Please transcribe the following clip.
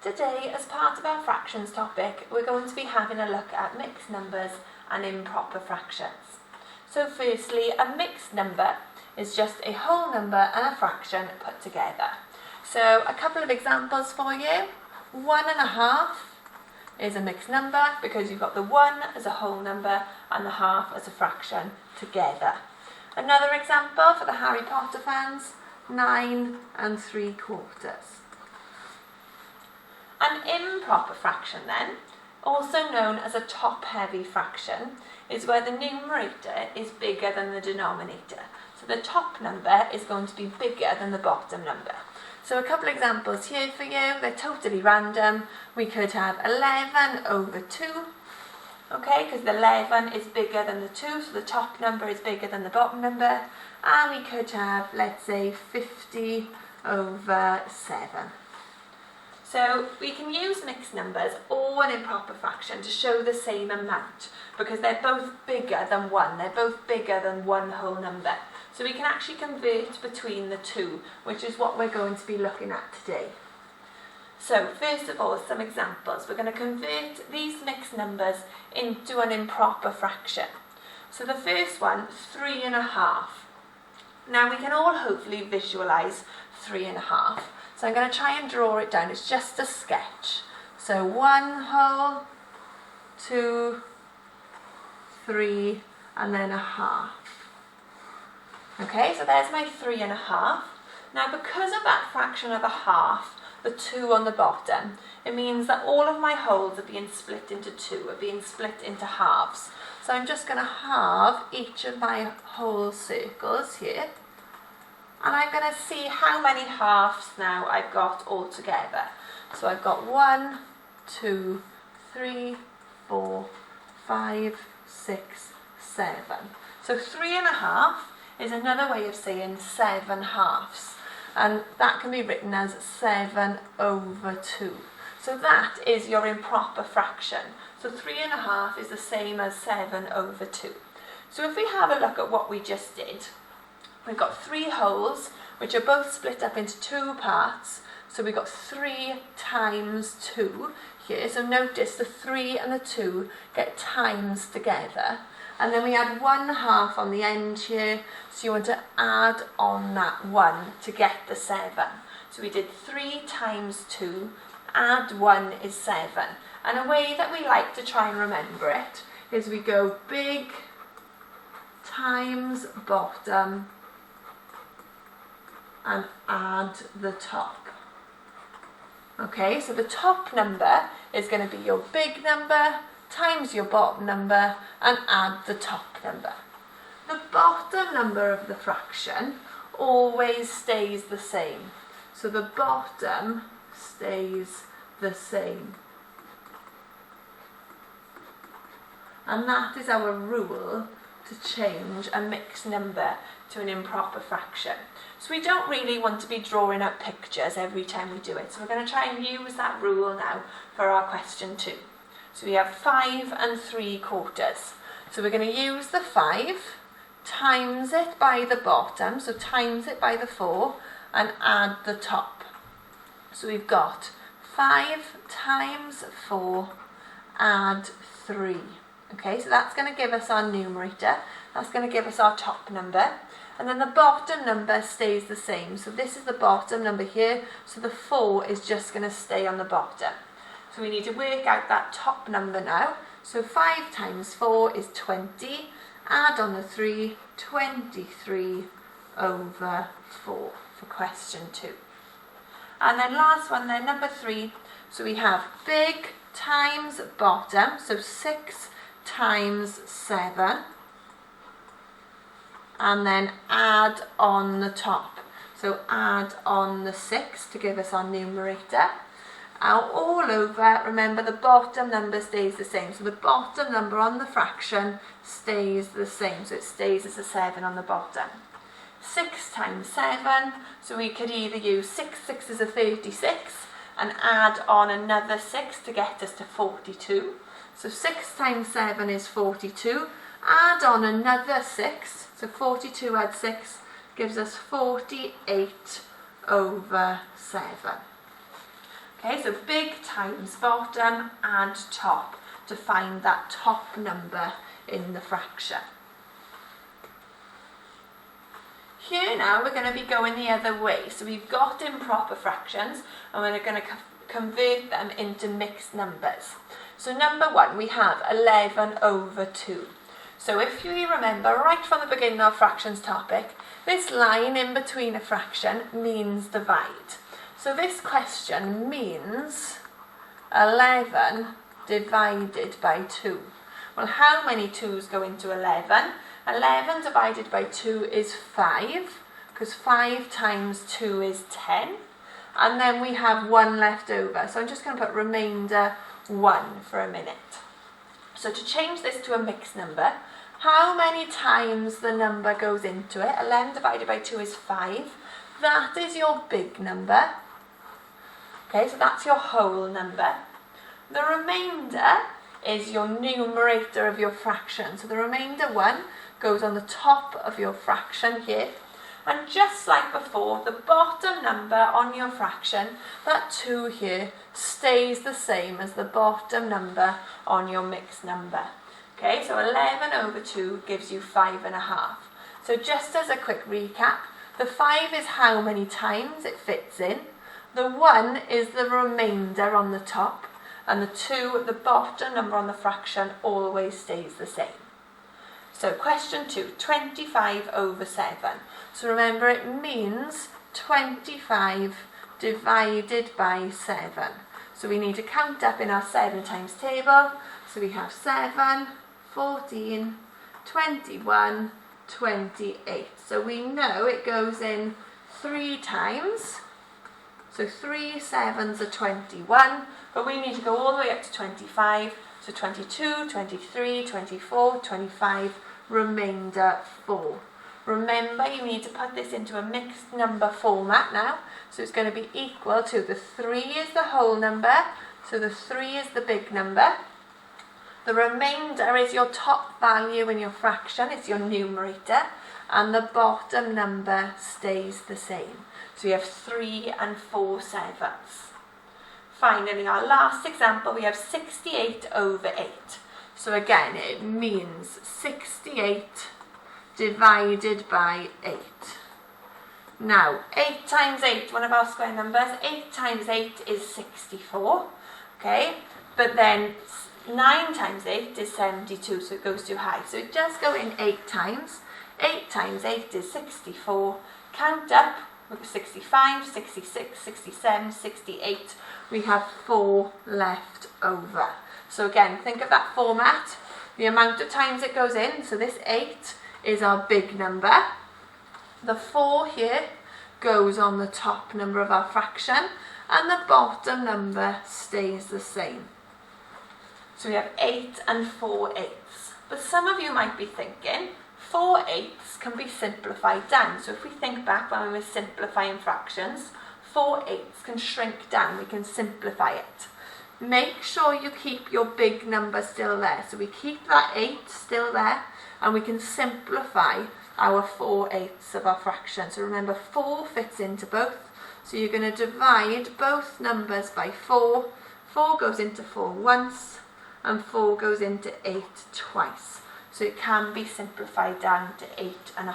Today, as part of our fractions topic, we're going to be having a look at mixed numbers and improper fractions. So firstly, a mixed number is just a whole number and a fraction put together. So a couple of examples for you. 1.5 is a mixed number because you've got the 1 as a whole number and the half as a fraction together. Another example for the Harry Potter fans, 9 3/4. An improper fraction then, also known as a top-heavy fraction, is where the numerator is bigger than the denominator. So the top number is going to be bigger than the bottom number. So a couple of examples here for you, they're totally random. We could have 11/2, okay, because the 11 is bigger than the 2, so the top number is bigger than the bottom number. And we could have, let's say, 50/7. So we can use mixed numbers or an improper fraction to show the same amount because they're both bigger than 1, they're both bigger than one whole number. So we can actually convert between the two, which is what we're going to be looking at today. So first of all, some examples. We're going to convert these mixed numbers into an improper fraction. So the first one, 3.5. Now we can all hopefully visualise 3.5. So I'm going to try and draw it down. It's just a sketch. So 1 whole, 2, 3, and then a half. Okay, so there's my 3.5. Now because of that fraction of a half, the 2 on the bottom, it means that all of my wholes are being split into 2, are being split into halves. So I'm just going to halve each of my whole circles here. And I'm going to see how many halves now I've got all together. So I've got 1, 2, 3, 4, 5, 6, 7. So 3.5 is another way of saying 7 halves. And that can be written as 7/2. So that is your improper fraction. So 3.5 is the same as 7/2. So if we have a look at what we just did, we've got 3 wholes, which are both split up into 2 parts. So we've got 3 times 2 here. So notice the 3 and the 2 get times together. And then we add 1/2 on the end here. So you want to add on that 1 to get the 7. So we did 3 times 2, add 1 is 7. And a way that we like to try and remember it is we go big times bottom and add the top. Okay, so the top number is going to be your big number times your bottom number and add the top number. The bottom number of the fraction always stays the same. So the bottom stays the same. And that is our rule to change a mixed number to an improper fraction. So we don't really want to be drawing out pictures every time we do it. So we're going to try and use that rule now for our question 2. So we have 5 3/4. So we're going to use the 5, times it by the bottom, so times it by the 4, and add the top. So we've got 5 times 4, add 3. Okay, so that's going to give us our numerator. That's going to give us our top number. And then the bottom number stays the same. So this is the bottom number here. So the 4 is just going to stay on the bottom. So we need to work out that top number now. So 5 times 4 is 20. Add on the 3, 23/4 for question 2. And then last one then, number 3. So we have big times bottom. So 6 times 7. And then add on the top. So add on the 6 to give us our numerator. All over, remember the bottom number stays the same. So the bottom number on the fraction stays the same. So it stays as a 7 on the bottom. 6 times 7. So we could either use 6 is a 36 and add on another 6 to get us to 42. So 6 times 7 is 42. Add on another 6. So 42 add 6 gives us 48/7. Okay, so big times bottom and top to find that top number in the fraction. Here now we're going to be going the other way. So we've got improper fractions and we're going to convert them into mixed numbers. So number one, we have 11 over 2. So if you remember right from the beginning of fractions topic, this line in between a fraction means divide. So this question means 11 divided by 2. Well, how many 2's go into 11? 11 divided by 2 is 5, because 5 times 2 is 10. And then we have 1 left over. So I'm just going to put remainder 1 for a minute. So to change this to a mixed number, how many times the number goes into it? 11 divided by 2 is 5. That is your big number. Okay, so that's your whole number. The remainder is your numerator of your fraction. So the remainder 1 goes on the top of your fraction here. And just like before, the bottom number on your fraction, that 2 here, stays the same as the bottom number on your mixed number. Okay, so 11 over 2 gives you 5.5. So just as a quick recap, the 5 is how many times it fits in. The 1 is the remainder on the top. And the 2, the bottom number on the fraction, always stays the same. So question 2, 25 over 7. So remember, it means 25 divided by 7. So we need to count up in our 7 times table. So we have 7, 14, 21, 28. So we know it goes in 3 times. So 3 7s are 21, but we need to go all the way up to 25. So 22, 23, 24, 25, remainder 4. Remember, you need to put this into a mixed number format now. So it's going to be equal to the 3 is the whole number, so the 3 is the big number. The remainder is your top value in your fraction, it's your numerator, and the bottom number stays the same. So we have 3 and 4 sevenths. Finally, our last example, we have 68 over 8. So again, it means 68 divided by 8. Now, 8 times 8, one of our square numbers, 8 times 8 is 64, okay? But then 9 times 8 is 72, so it goes too high. So it does go in 8 times. 8 times 8 is 64. Count up, 65, 66, 67, 68. We have 4 left over. So again, think of that format. The amount of times it goes in, so this 8 is our big number. The 4 here goes on the top number of our fraction, and the bottom number stays the same. So we have 8 and 4 eighths. But some of you might be thinking, 4 eighths can be simplified down. So if we think back when we were simplifying fractions, 4 eighths can shrink down, we can simplify it. Make sure you keep your big number still there. So we keep that 8 still there, and we can simplify our 4 eighths of our fraction. So remember, 4 fits into both. So you're going to divide both numbers by 4. 4 goes into 4 once, and 4 goes into 8 twice. So it can be simplified down to 8.5.